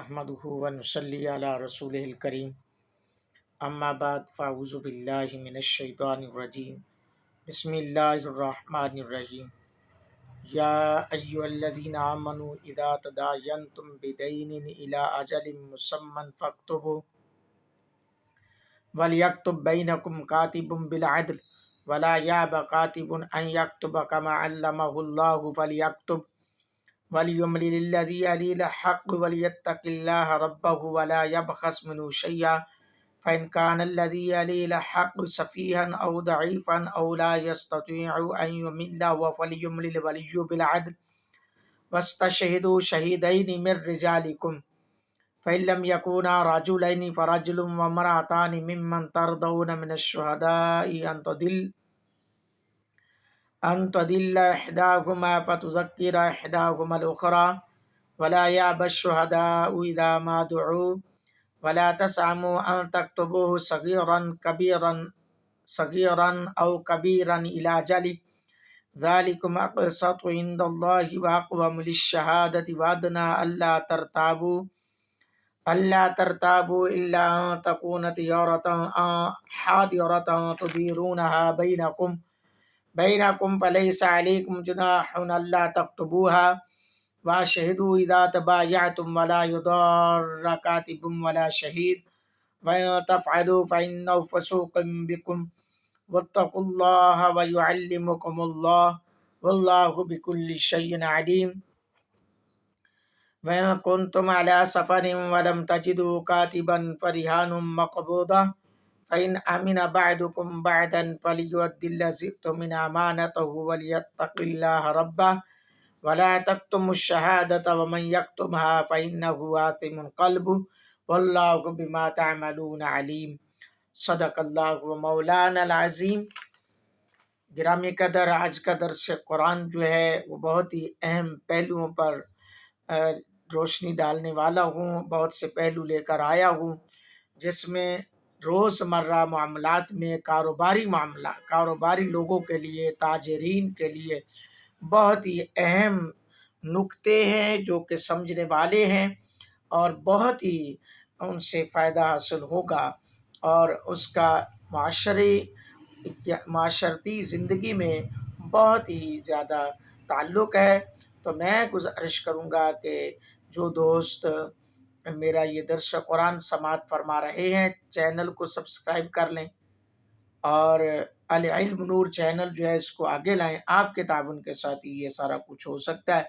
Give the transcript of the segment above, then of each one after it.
نحمده ونصلي على رسوله الكريم اما بعد فاعوذ باللہ من الشیطان الرجیم بسم اللہ الرحمن الرحیم یا ایھا الذین آمنوا اذا تداینتم بدین الی اجل مسمى فاکتبوا ولیکتب بینکم کاتب بالعدل ولا یأب کاتب ان یکتب کما علمہ اللہ فلیکتب وَلْيُمْلِلِ الَّذِي يَلِي الْحَقَّ وَلْيَتَّقِ اللَّهَ رَبَّهُ وَلَا يَبْخَسْ مِنْهُ شَيْئًا فَإِنْ كَانَ الَّذِي يَلِي الْحَقَّ سَفِيهًا أَوْ ضَعِيفًا أَوْ لَا يَسْتَطِيعُ أَنْ يُمِلَّ فَلْيُمْلِلْ وَلِيُّهُ بِالْعَدْلِ وَاسْتَشْهِدُوا شَهِيدَيْنِ مِنْ رِجَالِكُمْ فَإِنْ لَمْ يَكُونَا رَجُلَيْنِ فَرَجُلٌ وَامْرَأَتَانِ مِمَّنْ تَرْضَوْنَ مِنَ الشُّهَدَاءِ أن تضل إحداهما فتذكر إحداهما الأخرى ولا يأبى الشهداء إذا ما دعوا ولا تسأموا أن تكتبوه صغيرا أو كبيرا إلى أجله ذلكم أقسط عند الله وأقوم للشهادة وأدنى ألا ترتابوا إلا أن تكون تجارة حاضرة تديرونها بينكم فليس عليكم جناح ألا تكتبوها واشهدوا إذا تبايعتم ولا يضار كاتب ولا شهيد وإن تفعلوا فإنه فسوق بكم واتقوا الله ويعلمكم الله والله بكل شيء عليم وإن كنتم على سفر ولم تجدوا كاتبا فرهان مقبوضة فإن أمن بعضكم بعضا فليؤد الذي اؤتمن أمانته وليتق الله ربه ولا تكتموا الشهادة ومن يكتمها فإنه آثم قلبه والله بما تعملون علیم۔ صدق اللہ و مولانا العظیم۔ گرامی قدر، آج کا درس قرآن جو ہے وہ بہت ہی اہم پہلوؤں پر روشنی ڈالنے والا ہوں، بہت سے پہلو لے کر آیا ہوں جس میں روزمرہ معاملات میں کاروباری لوگوں کے لیے، تاجرین کے لیے بہت ہی اہم نکتے ہیں جو کہ سمجھنے والے ہیں اور بہت ہی ان سے فائدہ حاصل ہوگا اور اس کا معاشرتی زندگی میں بہت ہی زیادہ تعلق ہے۔ تو میں گزارش کروں گا کہ جو دوست میرا یہ درس قرآن سماعت فرما رہے ہیں چینل کو سبسکرائب کر لیں اور العلم نور چینل جو ہے اس کو آگے لائیں۔ آپ کے تعاون کے ساتھ ہی یہ سارا کچھ ہو سکتا ہے،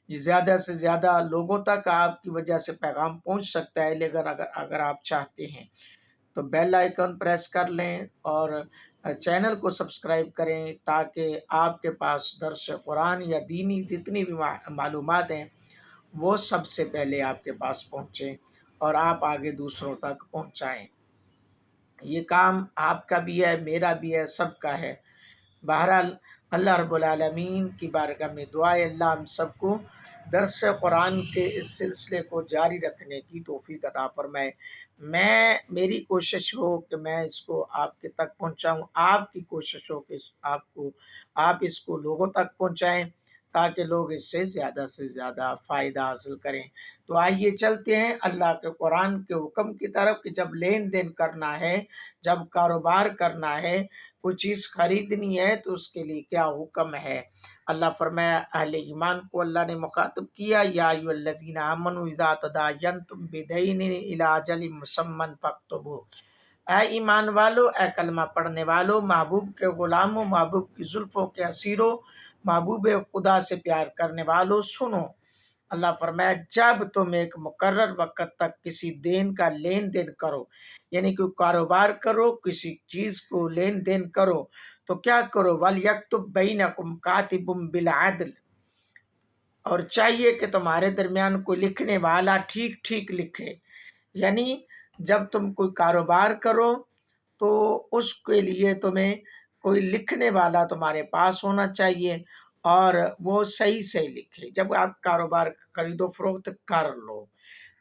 یہ زیادہ سے زیادہ لوگوں تک آپ کی وجہ سے پیغام پہنچ سکتا ہے، لیکن اگر آپ چاہتے ہیں تو بیل آئیکن پریس کر لیں اور چینل کو سبسکرائب کریں تاکہ آپ کے پاس درس قرآن یا دینی جتنی بھی معلومات ہیں وہ سب سے پہلے آپ کے پاس پہنچیں اور آپ آگے دوسروں تک پہنچائیں۔ یہ کام آپ کا بھی ہے، میرا بھی ہے، سب کا ہے۔ بہرحال اللہ رب العالمین کی بارگاہ میں دعا ہے اللہ ہم سب کو درس قرآن کے اس سلسلے کو جاری رکھنے کی توفیق عطا فرمائے۔ میری کوشش ہو کہ میں اس کو آپ کے تک پہنچاؤں، آپ کی کوشش ہو کہ آپ اس کو لوگوں تک پہنچائیں تاکہ لوگ اس سے زیادہ فائدہ حاصل کریں۔ تو آئیے چلتے ہیں اللہ کے قرآن کے حکم کی طرف کہ جب لین دین کرنا ہے، جب کاروبار کرنا ہے، کوئی چیز خریدنی ہے تو اس کے لیے کیا حکم ہے۔ اللہ فرمایا اہل ایمان کو اللہ نے مخاطب کیا یا ایھا الذین آمنوا اذا تداینتم بدین الی اجل مسمى فاکتبوہ۔ اے ایمان والو، اے کلمہ پڑھنے والو، محبوب کے غلاموں، محبوب کی زلفوں کے اسیروں، محبوب خدا سے پیار کرنے والو سنو۔ اللہ فرمایا جب تم ایک مقرر وقت تک کسی دین کا لین دین کرو، یعنی کوئی کاروبار کرو، کسی چیز کو لین دین کرو تو کیا کرو؟ وَلْيَكْتُبْ بَيْنَكُمْ كَاتِبٌ بِالْعَدْلِ، اور چاہیے کہ تمہارے درمیان کوئی لکھنے والا ٹھیک لکھے۔ یعنی جب تم کوئی کاروبار کرو تو اس کے لیے تمہیں کوئی لکھنے والا تمہارے پاس ہونا چاہیے اور وہ صحیح لکھے۔ جب آپ کاروبار خرید و فروخت کر لو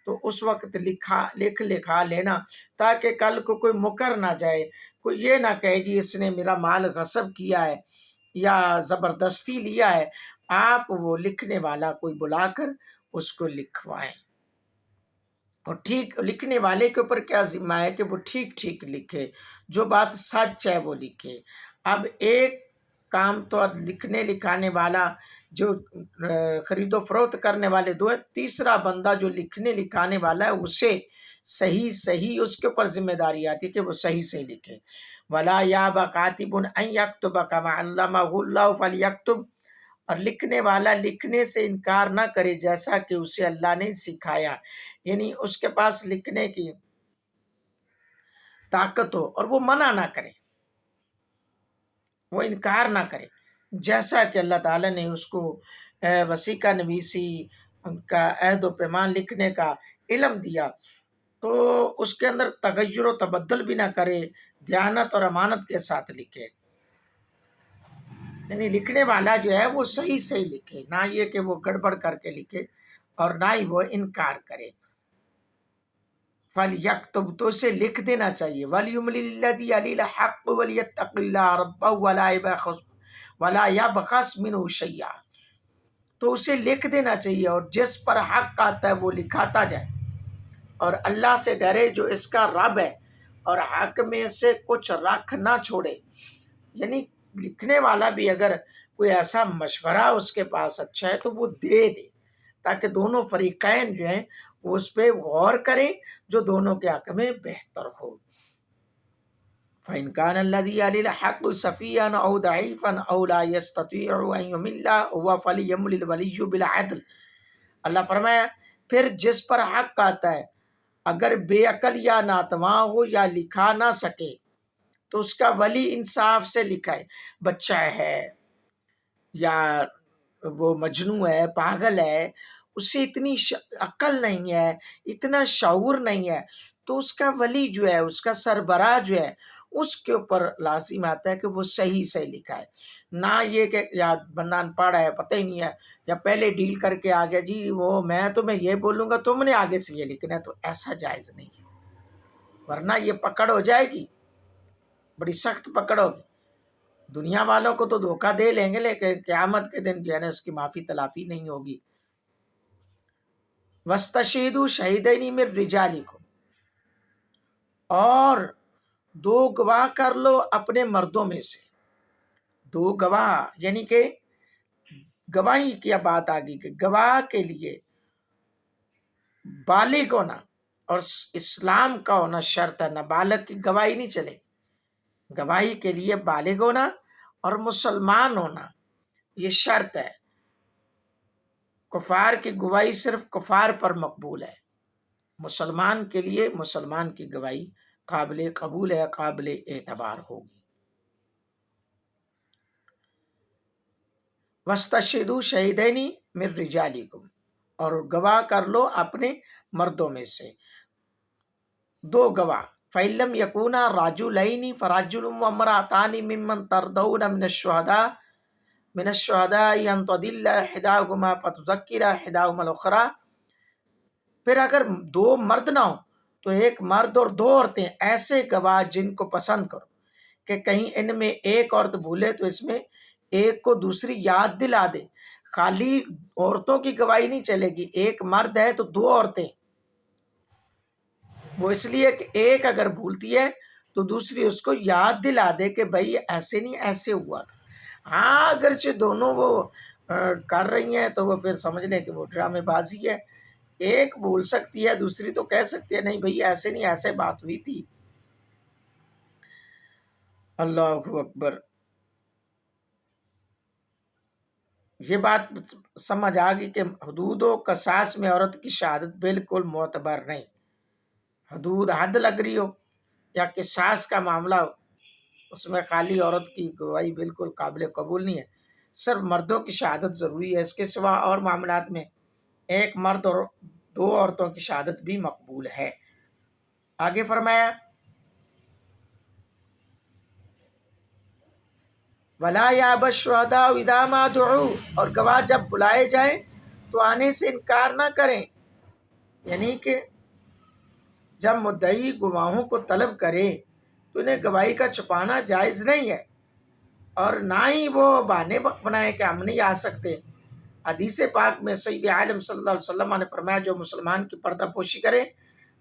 تو اس وقت لکھا لینا تاکہ کل کو کوئی مکر نہ جائے، کوئی یہ نہ کہے جی اس نے میرا مال غصب کیا ہے یا زبردستی لیا ہے۔ آپ وہ لکھنے والا کوئی بلا کر اس کو لکھوائیں۔ اور ٹھیک لکھنے والے کے اوپر کیا ذمہ ہے کہ وہ ٹھیک ٹھیک لکھے، جو بات سچ ہے وہ لکھے۔ اب ایک کام تو لکھنے لکھانے والا، جو خرید و فروخت کرنے والے دو ہے، تیسرا بندہ جو لکھنے لکھانے والا ہے اسے صحیح صحیح اس کے اوپر ذمہ داری آتی ہے کہ وہ صحیح صحیح لکھے۔ وَلَا يَأْبَ كَاتِبٌ أَن يَكْتُبَ كَمَا عَلَّمَهُ اللَّهُ فَلْيَكْتُبْ، اور لکھنے والا لکھنے سے انکار نہ کرے جیسا کہ اسے اللہ نے سکھایا، یعنی اس کے پاس لکھنے کی طاقت ہو اور وہ منع نہ کرے، وہ انکار نہ کرے، جیسا کہ اللہ تعالیٰ نے اس کو وسیقہ نویسی کا عہد و پیمان لکھنے کا علم دیا، تو اس کے اندر تغیر و تبدل بھی نہ کرے، دیانت اور امانت کے ساتھ لکھے۔ یعنی لکھنے والا جو ہے وہ صحیح صحیح لکھے، نہ یہ کہ وہ گڑبڑ کر کے لکھے اور نہ ہی وہ انکار کرے۔ فَلْيَكْتُبْ، تو اسے لکھ دینا چاہیے، وَلْيُمْلِلِ الَّذِي عَلَيْهِ الْحَقُّ وَلْيَتَّقِ اللَّهَ رَبَّهُ وَلَا يَبْخَسْ مِنْهُ شَيْئًا، تو اسے لکھ دینا چاہیے اور جس پر حق آتا ہے وہ لکھاتا جائے، اور اللہ سے ڈرے جو اس کا رب ہے، اور حق میں سے کچھ رکھ نہ چھوڑے۔ یعنی لکھنے والا بھی اگر کوئی ایسا مشورہ اس کے پاس اچھا ہے تو وہ دے دے، تاکہ دونوں فریقین جو ہیں وہ اس پہ غور کریں جو دونوں کے حق میں بہتر ہو۔ فَإِنْ كَانَ الَّذِي عَلَيْهِ الْحَقُّ سَفِيهًا أَوْ ضَعِيفًا أَوْ لَا يَسْتَطِيعُ أَنْ يُمِلَّ فَلْيُمْلِلْ الْوَلِيُّ بِالْعَدْلِ، اللہ فرمایا پھر جس پر حق آتا ہے اگر بے عقل یا ناتواں ہو یا لکھا نہ سکے تو اس کا ولی انصاف سے لکھائے۔ بچہ ہے یا وہ مجنون ہے، پاگل ہے، اسے اتنی عقل نہیں ہے، اتنا شعور نہیں ہے، تو اس کا ولی جو ہے، اس کا سربراہ جو ہے، اس کے اوپر لازم آتا ہے کہ وہ صحیح صحیح لکھائے، نہ یہ کہ یا بندہ ان پڑھ ہے، پتہ ہی نہیں ہے، یا پہلے ڈیل کر کے آ گیا جی وہ میں تمہیں یہ بولوں گا تم نے آگے سے یہ لکھنا ہے، تو ایسا جائز نہیں ہے، ورنہ یہ پکڑ ہو جائے گی، بڑی سخت پکڑ ہوگی۔ دنیا والوں کو تو دھوکہ دے لیں گے لیکن قیامت کے دن جو ہے نا اس کی معافی تلافی نہیں ہوگی۔ وَاسْتَشْهِدُوا شَهِدَيْنِ مِن رِجَالِكُمْ، اور دو گواہ کر لو اپنے مردوں میں سے، دو گواہ یعنی کہ گواہی کی بات آگی کہ گواہ کے لیے بالغ ہونا اور اسلام کا ہونا شرط ہے، نابالغ کی گواہی نہیں چلے، گواہی کے لیے بالغ ہونا اور مسلمان ہونا یہ شرط ہے۔ کفار کی گواہی صرف کفار پر مقبول ہے، مسلمان کے لیے مسلمان کی گواہی قابل قبول ہے، قابل اعتبار ہوگی۔ وَاسْتَشْهِدُوا شَهِدَيْنِ مِن رِجَالِكُمْ، اور گواہ کر لو اپنے مردوں میں سے دو گواہ۔ فَإِن لَّمْ يَكُونَا رَجُلَيْنِ فَرَجُلٌ وَامْرَأَتَانِ مِمَّن تَرْضَوْنَ مِنَ الشُّهَدَاءِ أَن تَضِلَّ إِحْدَاهُمَا فَتُذَكِّرَ إِحْدَاهُمَا الْأُخْرَىٰ، پھر اگر دو مرد نہ ہوں تو ایک مرد اور دو عورتیں ایسے گواہ جن کو پسند کرو کہ کہیں ان میں ایک عورت بھولے تو اس میں ایک کو دوسری یاد دلا دے۔ خالی عورتوں کی گواہی نہیں چلے گی، ایک مرد ہے تو دو عورتیں، وہ اس لیے کہ ایک اگر بھولتی ہے تو دوسری اس کو یاد دلا دے کہ بھائی ایسے نہیں ایسے ہوا تھا۔ ہاں اگرچہ دونوں وہ کر رہی ہیں تو وہ پھر سمجھ لیں کہ وہ ڈرامے بازی ہے، ایک بھول سکتی ہے دوسری تو کہہ سکتی ہے نہیں بھائی ایسے نہیں ایسے بات ہوئی تھی۔ اللہ اکبر، یہ بات سمجھ آ گئی کہ حدود و قصاص میں عورت کی شہادت بالکل معتبر نہیں، حدود حد لگ رہی ہو یا قصاص کا معاملہ ہو اس میں خالی عورت کی گواہی بالکل قابل قبول نہیں ہے، صرف مردوں کی شہادت ضروری ہے، اس کے سوا اور معاملات میں ایک مرد اور دو عورتوں کی شہادت بھی مقبول ہے۔ آگے فرمایا وَلَا يَأْبَ الشُّهَدَاءُ إِذَا مَا دُعُوا، اور گواہ جب بلائے جائیں تو آنے سے انکار نہ کریں، یعنی کہ جب مدعی گواہوں کو طلب کرے تو انہیں گواہی کا چھپانا جائز نہیں ہے، اور نہ ہی وہ بہانے بنائے کہ ہم نہیں آ سکتے۔ حدیث پاک میں سید عالم صلی اللہ علیہ وسلم نے فرمایا جو مسلمان کی پردہ پوشی کرے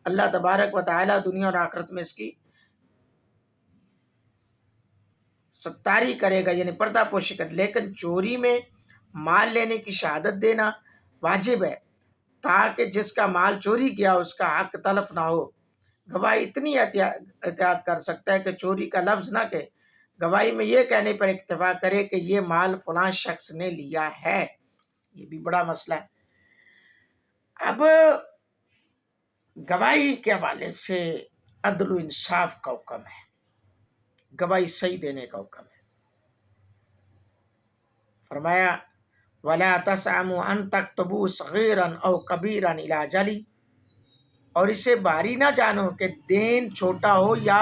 اللہ تبارک و تعالیٰ دنیا اور آخرت میں اس کی ستاری کرے گا، یعنی پردہ پوشی کر. لیکن چوری میں مال لینے کی شہادت دینا واجب ہے تاکہ جس کا مال چوری کیا اس کا حق تلف نہ ہو. گواہی اتنی احتیاط کر سکتا ہے کہ چوری کا لفظ نہ کہے، گواہی میں یہ کہنے پر اکتفا کرے کہ یہ مال فلاں شخص نے لیا ہے. یہ بھی بڑا مسئلہ ہے. اب گواہی کے حوالے سے عدل و انصاف کا حکم ہے، گواہی صحیح دینے کا حکم ہے. فرمایا وَلَا تَسْعَمُوا أَن تَكْتُبُوا صَغِيرًا أَوْ كَبِيرًا إِلَىٰ أَجَلِهِ، اور اسے باری نہ جانو کہ دین چھوٹا ہو یا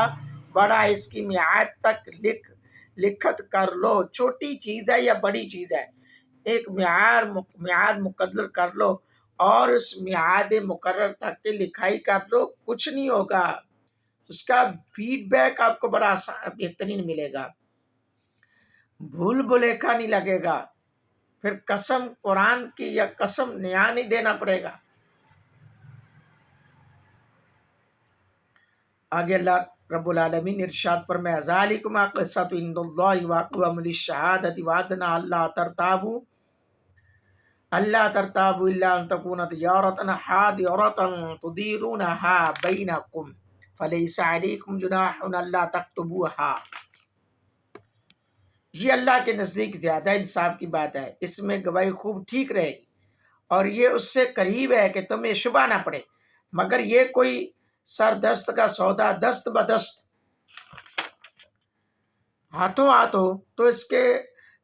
بڑا، اس کی میعاد تک لکھت کر لو. چھوٹی چیز ہے یا بڑی چیز ہے، ایک میعاد مقرر کر لو اور اس میعاد مقرر تک کی لکھائی کر لو. کچھ نہیں ہوگا، اس کا فیڈ بیک آپ کو بڑا بہترین ملے گا، بھول بھلیکھا نہیں لگے گا. پھر قسم قرآن کی یا قسم نیا نہیں دینا پڑے گا. آگے اللہ رب العالمین ارشاد فرمایا ذالکم قصۃ عند اللہ واقوم للشہادۃ وادنا اللہ ترتابوا الا ان تکون تجارۃ حاضرۃ تدیرونها بینکم فلیس علیکم جناح الا تکتبوها. یہ اللہ کے نزدیک زیادہ انصاف کی بات ہے. اس میں گواہی خوب ٹھیک رہے گی اور یہ اس سے قریب ہے کہ تمہیں شبہ نہ پڑے، مگر یہ کوئی سر دست کا سودا دست بدست ہاتھوں ہاتھوں تو اس کے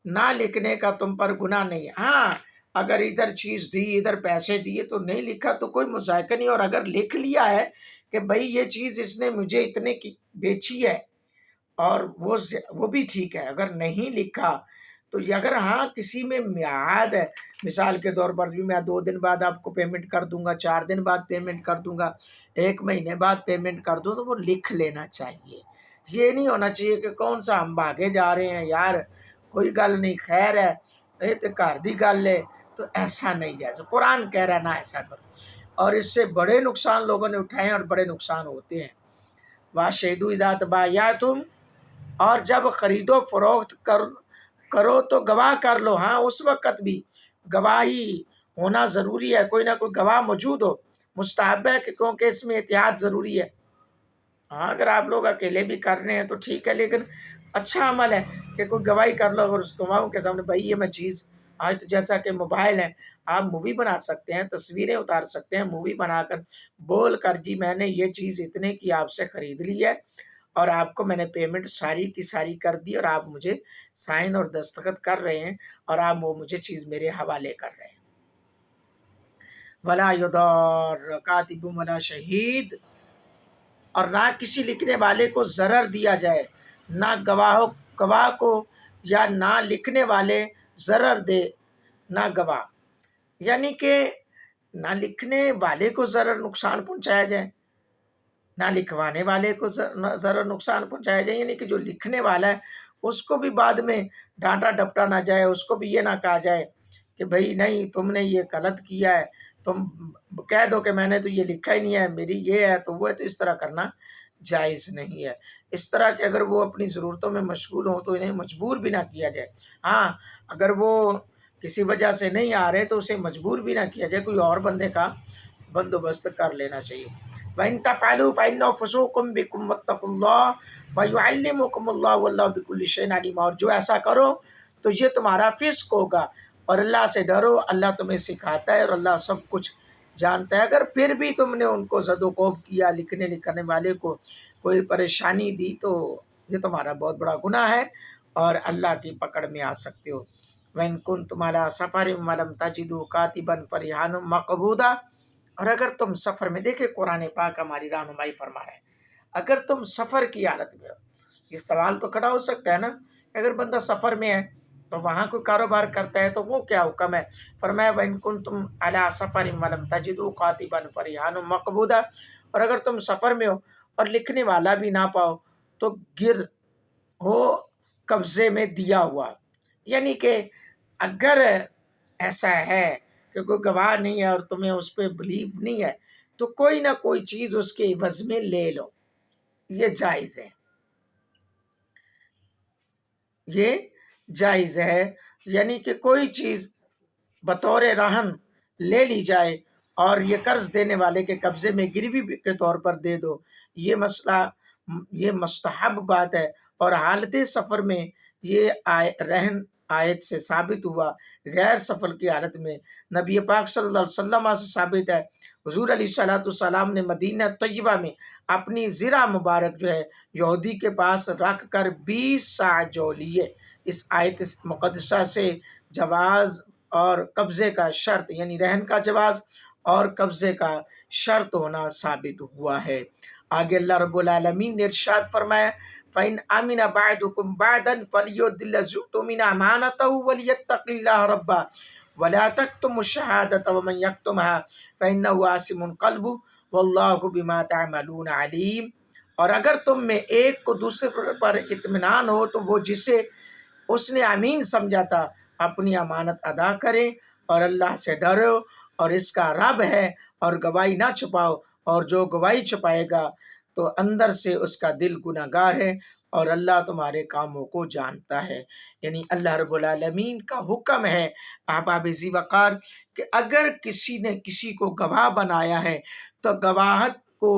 نہ لکھنے کا تم پر گناہ نہیں ہے. ہاں اگر ادھر چیز دی ادھر پیسے دیے تو نہیں لکھا تو کوئی مذائقہ نہیں، اور اگر لکھ لیا ہے کہ بھائی یہ چیز اس نے مجھے اتنے کی بیچی ہے اور وہ بھی ٹھیک ہے. اگر نہیں لکھا تو اگر ہاں کسی میں میعاد ہے، مثال کے طور پر بھی میں 2 دن بعد آپ کو پیمنٹ کر دوں گا، 4 دن بعد پیمنٹ کر دوں گا، 1 مہینے بعد پیمنٹ کر دوں، تو وہ لکھ لینا چاہیے. یہ نہیں ہونا چاہیے کہ کون سا ہم بھاگے جا رہے ہیں یار کوئی گل نہیں خیر ہے یہ تو گھر دی گل ہے، تو ایسا نہیں جائز. قرآن کہہ رہا ہے نہ ایسا کرو. اور اس سے بڑے نقصان لوگوں نے اٹھائے ہیں اور بڑے نقصان ہوتے ہیں. وَاشْهِدُوا إِذَا تَبَايَعْتُمْ، اور جب خرید و فروخت کرو تو گواہ کر لو. ہاں اس وقت بھی گواہی ہونا ضروری ہے، کوئی نہ کوئی گواہ موجود ہو. مستحب ہے کہ کیونکہ اس میں احتیاط ضروری ہے. ہاں اگر آپ لوگ اکیلے بھی کر رہے ہیں تو ٹھیک ہے، لیکن اچھا عمل ہے کہ کوئی گواہی کر لو اور اس گواہوں کے سامنے بھائی یہ میں چیز آج تو جیسا کہ موبائل ہے آپ مووی بنا سکتے ہیں، تصویریں اتار سکتے ہیں، مووی بنا کر بول کر جی میں نے یہ چیز اتنے کی آپ سے خرید لی ہے اور آپ کو میں نے پیمنٹ ساری کی ساری کر دی اور آپ مجھے سائن اور دستخط کر رہے ہیں اور آپ وہ مجھے چیز میرے حوالے کر رہے ہیں. وَلَا يُضَارَّ كَاتِبٌ وَلَا شَهِيدٌ، اور نہ کسی لکھنے والے کو ضرر دیا جائے، نہ گواہ کو یا نہ لکھنے والے ضرر دے نہ گواہ، یعنی کہ نہ لکھنے والے کو ضرر نقصان پہنچایا جائے نہ لکھوانے والے کو ضرر نقصان پہنچایا جائے. یعنی کہ جو لکھنے والا ہے اس کو بھی بعد میں ڈانٹا ڈپٹا نہ جائے، اس کو بھی یہ نہ کہا جائے کہ بھائی نہیں تم نے یہ غلط کیا ہے، تم کہہ دو کہ میں نے تو یہ لکھا ہی نہیں ہے، میری یہ ہے تو وہ ہے. تو اس طرح کرنا جائز نہیں ہے. اس طرح کہ اگر وہ اپنی ضرورتوں میں مشغول ہوں تو انہیں مجبور بھی نہ کیا جائے. ہاں اگر وہ کسی وجہ سے نہیں آ رہے تو اسے مجبور بھی نہ کیا جائے، کوئی اور بندے کا بندوبست کر لینا چاہیے. وَإِن تَفْعَلُوا فَإِنَّهُ فُسُوقٌ بِكُمْ وَاتَّقُوا اللَّهَ وَيُعَلِّمُكُمُ اللَّهُ وَاللَّهُ بِكُلِّ شَيْءٍ عَلِيمٌ. اور جو ایسا کرو تو یہ تمہارا فسق ہوگا، اور اللہ سے ڈرو، اللہ تمہیں سکھاتا ہے اور اللہ سب کچھ جانتا ہے. اگر پھر بھی تم نے ان کو زد و کوب کیا، لکھنے والے کو کوئی پریشانی دی، تو یہ تمہارا بہت بڑا گناہ ہے اور اللہ کی پکڑ میں آ سکتے ہو. وَإِن كُنتُمْ عَلَىٰ سَفَرٍ وَلَمْ تَجِدُوا كَاتِبًا فَرِهَانٌ مَّقْبُوضَةٌ. اور اگر تم سفر میں، دیکھیں قرآن پاک ہماری رہنمائی فرما رہے ہیں، اگر تم سفر کی حالت میں ہو، یہ سوال تو کھڑا ہو سکتا ہے نا، اگر بندہ سفر میں ہے تو وہاں کوئی کاروبار کرتا ہے تو وہ کیا حکم ہے. فرمایا وَإِن كُنتُمْ عَلَىٰ سَفَرٍ وَلَمْ تَجِدُوا كَاتِبًا فَرِهَانٌ مَّقْبُوضَةٌ. اور اگر تم سفر میں ہو اور لکھنے والا بھی نہ پاؤ تو گر ہو قبضے میں دیا ہوا. یعنی کہ اگر ایسا ہے کہ کوئی گواہ نہیں ہے اور تمہیں اس پہ بلیو نہیں ہے تو کوئی نہ کوئی چیز اس کے عوض میں لے لو، یہ جائز ہے، یہ جائز ہے، یعنی کہ کوئی چیز بطور رہن لے لی جائے اور یہ قرض دینے والے کے قبضے میں گروی کے طور پر دے دو، یہ مسئلہ، یہ مستحب بات ہے۔ اور حالت سفر میں یہ رہن آیت سے ثابت ہوا، غیر سفر کی حالت میں نبی پاک صلی اللہ علیہ وسلم سے ثابت ہے، حضور علیہ الصلوۃ والسلام نے مدینہ طیبہ میں اپنی زرہ مبارک جو ہے یہودی کے پاس رکھ کر 20 ساع جو لیے۔ اس آیت مقدسہ سے جواز اور قبضے کا شرط، یعنی رہن کا جواز اور قبضے کا شرط ہونا ثابت ہوا ہے۔ آگے اللہ رب العالمین نے ارشاد فرمایا فَإِنْ أَمِنَ بَعْضُكُمْ بَعْضًا فَلْيُؤْدِ الَّذِي اؤْتُمِنَ أَمَانَتَهُ وَلْيَتَّقِ اللَّهَ رَبَّهُ وَلَا تَكْتُمُوا الشَّهَادَةَ وَمَنْ يَكْتُمْهَا فَإِنَّهُ آثِمٌ قَلْبُهُ وَاللَّهُ بِمَا تَعْمَلُونَ عَلِيمٌ۔ اور اگر تم میں ایک کو دوسرے پر اطمینان ہو تو وہ جسے اس نے امین سمجھا تھا اپنی امانت ادا کرے اور اللہ سے ڈرو اور اس کا رب ہے، اور گواہی نہ چھپاؤ، اور جو گواہی چھپائے گا تو اندر سے اس کا دل گناہ گار ہے، اور اللہ تمہارے کاموں کو جانتا ہے۔ یعنی اللہ رب العالمین کا حکم ہے احباب ذی وقار کہ اگر کسی نے کسی کو گواہ بنایا ہے تو گواہت کو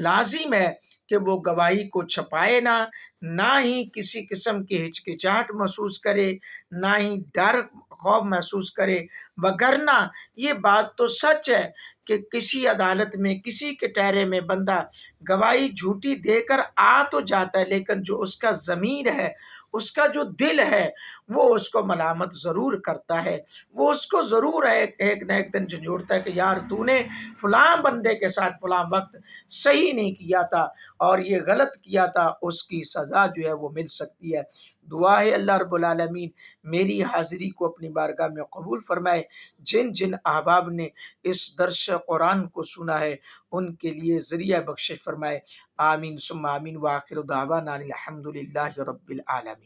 لازم ہے کہ وہ گواہی کو چھپائے نہ ہی کسی قسم کی ہچکچاہٹ محسوس کرے، نہ ہی ڈر خوف محسوس کرے، وگرنہ یہ بات تو سچ ہے کہ کسی عدالت میں کسی کے ٹہرے میں بندہ گواہی جھوٹی دے کر آ تو جاتا ہے، لیکن جو اس کا ضمیر ہے، اس کا جو دل ہے، وہ اس کو ملامت ضرور کرتا ہے، وہ اس کو ضرور ایک نہ ایک دن جھنجھوڑتا ہے کہ یار تو نے فلاں بندے کے ساتھ فلاں وقت صحیح نہیں کیا تھا اور یہ غلط کیا تھا، اس کی سزا جو ہے وہ مل سکتی ہے۔ دعا ہے اللہ رب العالمین میری حاضری کو اپنی بارگاہ میں قبول فرمائے۔ جن جن احباب نے اس درس قرآن کو سنا ہے ان کے لیے ذریعہ بخشش فرمائے۔ آمین ثم آمین، وآخر دعوانا الحمد للہ رب العالمین۔